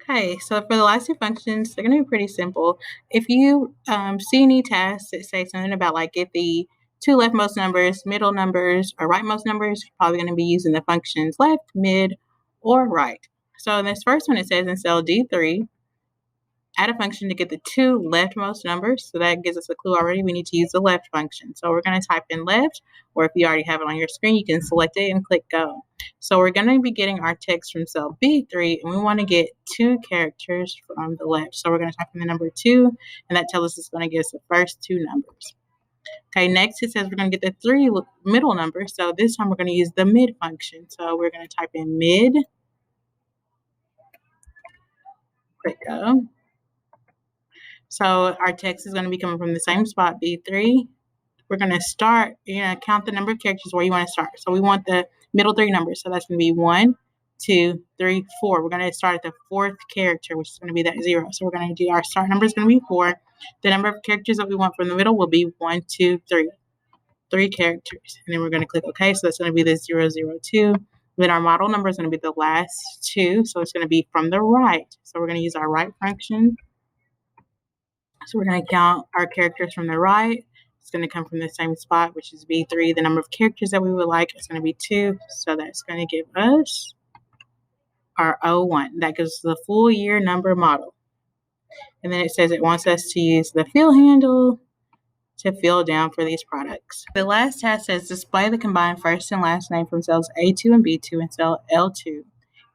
Okay, so for the last two functions, they're going to be pretty simple. If you see any tasks that say something about like get the two leftmost numbers, middle numbers, or rightmost numbers, you're probably going to be using the functions left, mid, or right. So in this first one, it says in cell D3, add a function to get the two leftmost numbers. So that gives us a clue already. We need to use the left function. So we're going to type in left, or if you already have it on your screen, you can select it and click go. So we're going to be getting our text from cell B3, and we want to get two characters from the left. So we're going to type in the number 2, and that tells us it's going to give us the first two numbers. Okay, next it says we're going to get the three middle numbers. So this time we're going to use the mid function. So we're going to type in mid, click go. So our text is going to be coming from the same spot, B3. We're going to start, count the number of characters where you want to start. So we want the middle three numbers. So that's going to be 1, 2, 3, 4. We're going to start at the fourth character, which is going to be that 0. So we're going to do our start number is going to be 4. The number of characters that we want from the middle will be 1, 2, 3. 3 characters. And then we're going to click OK. So that's going to be the 0, 0, 2. Then our model number is going to be the last 2. So it's going to be from the right. So we're going to use our right function. So we're going to count our characters from the right. It's going to come from the same spot, which is B3. The number of characters that we would like is going to be 2. So that's going to give us our O1. That gives the full year number model. And then it says it wants us to use the fill handle to fill down for these products. The last task says display the combined first and last name from cells A2 and B2 in cell L2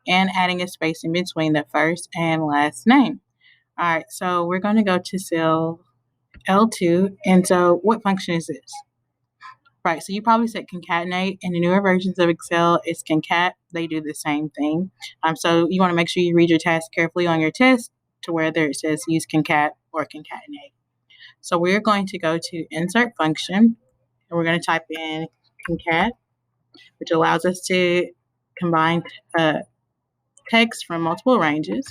and adding a space in between the first and last name. All right, so we're going to go to cell L2. And so what function is this? Right, so you probably said concatenate. In the newer versions of Excel, it's concat. They do the same thing. So you want to make sure you read your task carefully on your test to whether it says use concat or concatenate. So we're going to go to insert function, and we're going to type in concat, which allows us to combine text from multiple ranges.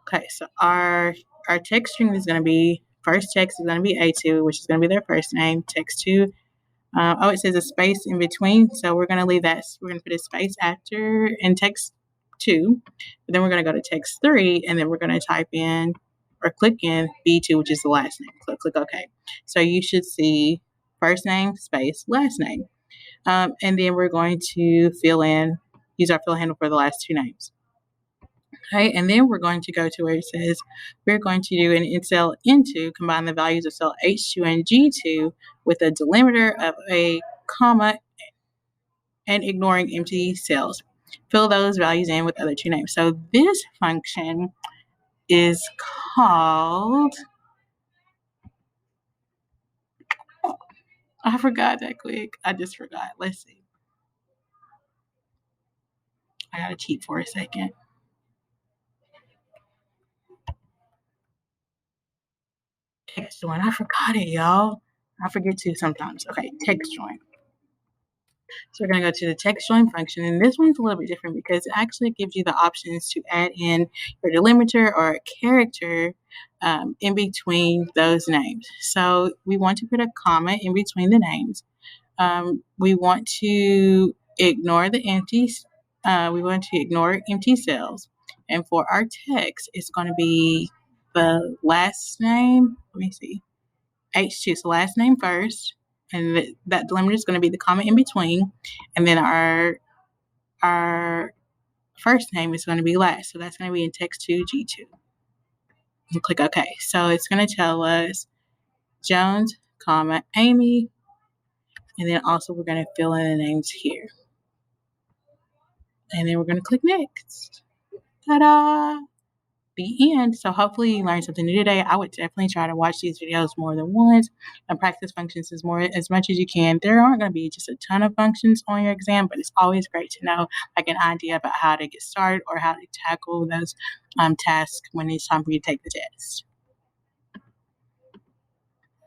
Okay, so our text string is going to be, first text is going to be A2, which is going to be their first name. Text 2, it says a space in between, so we're going to leave that. We're going to put a space after in text 2, but then we're going to go to text 3, and then we're going to type in or click in B2, which is the last name. So click OK. So you should see first name, space, last name. And then we're going to use our fill handle for the last two names. Okay, and then we're going to go to where it says we're going to do in cell N2, combine the values of cell H2 and G2 with a delimiter of a comma and ignoring empty cells. Fill those values in with other two names. So this function is called, I forgot that quick. I just forgot. Let's see. I got to cheat for a second. Text join. I forgot it, y'all. I forget to sometimes. Okay, text join. So we're going to go to the text join function, and this one's a little bit different because it actually gives you the options to add in your delimiter or a character in between those names. So we want to put a comma in between the names. We want to ignore the empties. We want to ignore empty cells. And for our text, it's going to be the last name. Let me see. H2, so last name first, and that delimiter is going to be the comma in between, and then our first name is going to be last, so that's going to be in text 2 G2. And click OK. So it's going to tell us Jones, comma Amy, and then also we're going to fill in the names here, and then we're going to click next. Ta-da! The end. So hopefully you learned something new today. I would definitely try to watch these videos more than once and practice functions as much as you can. There aren't going to be just a ton of functions on your exam, but it's always great to know like an idea about how to get started or how to tackle those tasks when it's time for you to take the test.